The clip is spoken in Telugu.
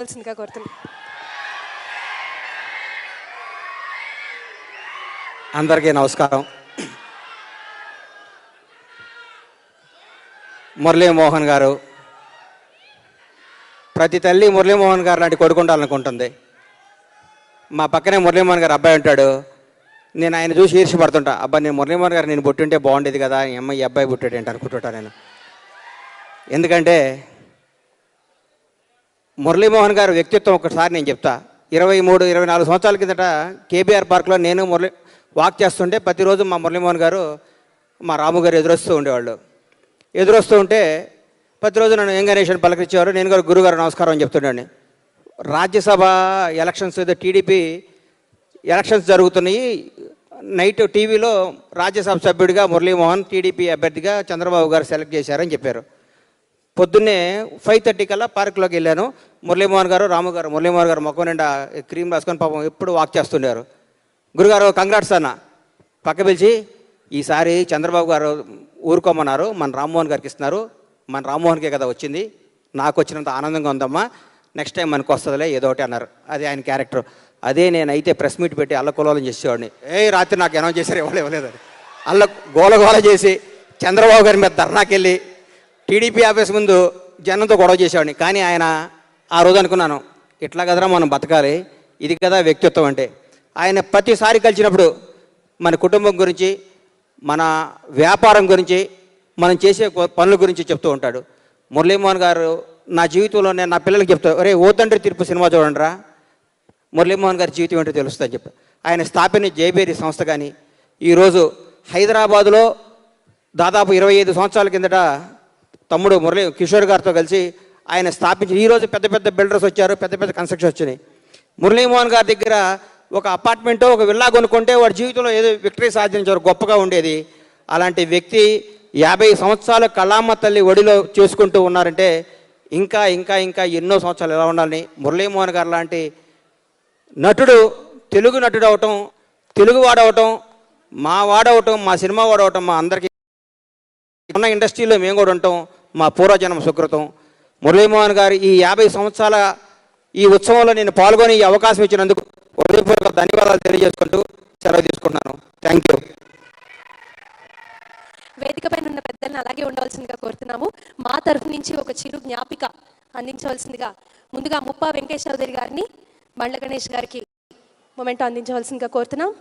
కోరుతున్నాను. అందరికీ నమస్కారం. మురళీమోహన్ గారు, ప్రతి తల్లి మురళీమోహన్ గారు లాంటి కొడుకు ఉండాలనుకుంటుంది. మా పక్కనే మురళీమోహన్ గారు అబ్బాయి ఉంటాడు. నేను ఆయన చూసి ఈర్ష్యపడుతుంటా. అబ్బాయి నేను మురళీమోహన్ గారు నేను పుట్టుంటే బాగుండేది కదా, ఈ అమ్మాయి ఈ అబ్బాయి పుట్టాడు ఏంటి అనుకుంటుంటా నేను. ఎందుకంటే మురళీమోహన్ గారు వ్యక్తిత్వం ఒకసారి నేను చెప్తా. 23-24 సంవత్సరాల కిందట కేబీఆర్ పార్క్లో నేను వాక్ చేస్తుంటే ప్రతిరోజు మా మురళీమోహన్ గారు మా రాము గారు ఎదురొస్తూ ఉండేవాళ్ళు. ఎదురొస్తూ ఉంటే ప్రతిరోజు నన్ను ఏం గణేషన్ పలకరించేవారు. నేను కూడా గురుగారు నమస్కారం అని చెప్తుండండి. రాజ్యసభ ఎలక్షన్స్ ఏదో టీడీపీ ఎలక్షన్స్ జరుగుతున్నాయి. నైట్ టీవీలో రాజ్యసభ సభ్యుడిగా మురళీమోహన్ టీడీపీ అభ్యర్థిగా చంద్రబాబు గారు సెలెక్ట్ చేశారని చెప్పారు. పొద్దున్నే 5:30 కల్లా పార్కులోకి వెళ్ళాను. మురళీమోహన్ గారు రాము గారు, మురళీమోహన్ గారు మొక్క నిండా క్రీమ్ రాసుకొని పాపం ఎప్పుడు వాక్ చేస్తుండారు. గురుగారు కంగ్రాట్స్ అన్న. పక్క పిలిచి ఈసారి చంద్రబాబు గారు ఊరుకోమన్నారు, మన రామ్మోహన్ గారికి ఇస్తున్నారు, మన రామ్మోహన్కే కదా వచ్చింది, నాకు వచ్చినంత ఆనందంగా ఉందమ్మా, నెక్స్ట్ టైం మనకు వస్తుందిలే ఏదో ఒకటి అన్నారు. అది ఆయన క్యారెక్టర్. అదే నేనైతే ప్రెస్ మీట్ పెట్టి అల్లకొలోలం చేసేవాడిని. రాత్రి నాకు అనౌన్స్ చేశారు ఇవ్వలేదని అల్ల గోలగోల చేసి చంద్రబాబు గారి మీద ధర్నాకి వెళ్ళి టీడీపీ ఆఫీస్ ముందు జనంతో గొడవ చేసేవాడిని. కానీ ఆయన ఆ రోజు అనుకున్నాను, ఇట్లా కదరా మనం బతకాలి, ఇది కదా వ్యక్తిత్వం అంటే. ఆయన ప్రతిసారి కలిసినప్పుడు మన కుటుంబం గురించి, మన వ్యాపారం గురించి, మనం చేసే పనుల గురించి చెప్తూ ఉంటాడు. మురళీమోహన్ గారు నా జీవితంలో నేను నా పిల్లలకి చెప్తా, ఒరే ఓ తండ్రి తీర్పు సినిమా చూడండి రా, మురళీమోహన్ గారి జీవితం ఏంటో తెలుస్తుందని చెప్పి. ఆయన స్థాపన జేబేరి సంస్థ కానీ ఈరోజు హైదరాబాదులో దాదాపు 25 సంవత్సరాల కిందట తమ్ముడు కిషోర్ గారితో కలిసి ఆయన స్థాపించి ఈరోజు పెద్ద పెద్ద బిల్డర్స్ వచ్చారు, పెద్ద పెద్ద కన్స్ట్రక్షన్ వచ్చినాయి. మురళీమోహన్ గారి దగ్గర ఒక అపార్ట్మెంటో ఒక విల్లా కొనుక్కుంటే వాడి జీవితంలో ఏదో విక్టరీ సాధించారు, గొప్పగా ఉండేది. అలాంటి వ్యక్తి 50 సంవత్సరాలు కళామ్మ తల్లి ఒడిలో చేసుకుంటూ ఉన్నారంటే ఇంకా ఇంకా ఇంకా ఎన్నో సంవత్సరాలు ఎలా ఉండాలని. మురళీమోహన్ గారు లాంటి నటుడు, తెలుగు నటుడు అవటం, తెలుగు వాడవటం, మా వాడవటం, మా సినిమా వాడవటం, మా అందరికీ ఉన్న ఇండస్ట్రీలో మేము కూడా ఉంటాం, మా పూర్వజన్మ సుకృతం. మురళీమోహన్ గారు ఈ 50 సంవత్సరాల ఈ ఉత్సవంలో నేను పాల్గొని ఈ అవకాశం ఇచ్చినందుకు హృదయపూర్వక ధన్యవాదాలు తెలియజేసుకుంటూ సెలవు తీసుకుంటున్నాను. Thank you. వేదిక పైన ఉన్న పెద్దలను అలాగే ఉండవలసిందిగా కోరుతున్నాము. మా తరఫు నుంచి ఒక చిరు జ్ఞాపిక అందించవలసిందిగా ముందుగా ముప్పా వెంకటేష్ చౌదరి గారిని బండ్ల గణేష్ గారికి మొమెంటో అందించవలసిందిగా కోరుతున్నాం.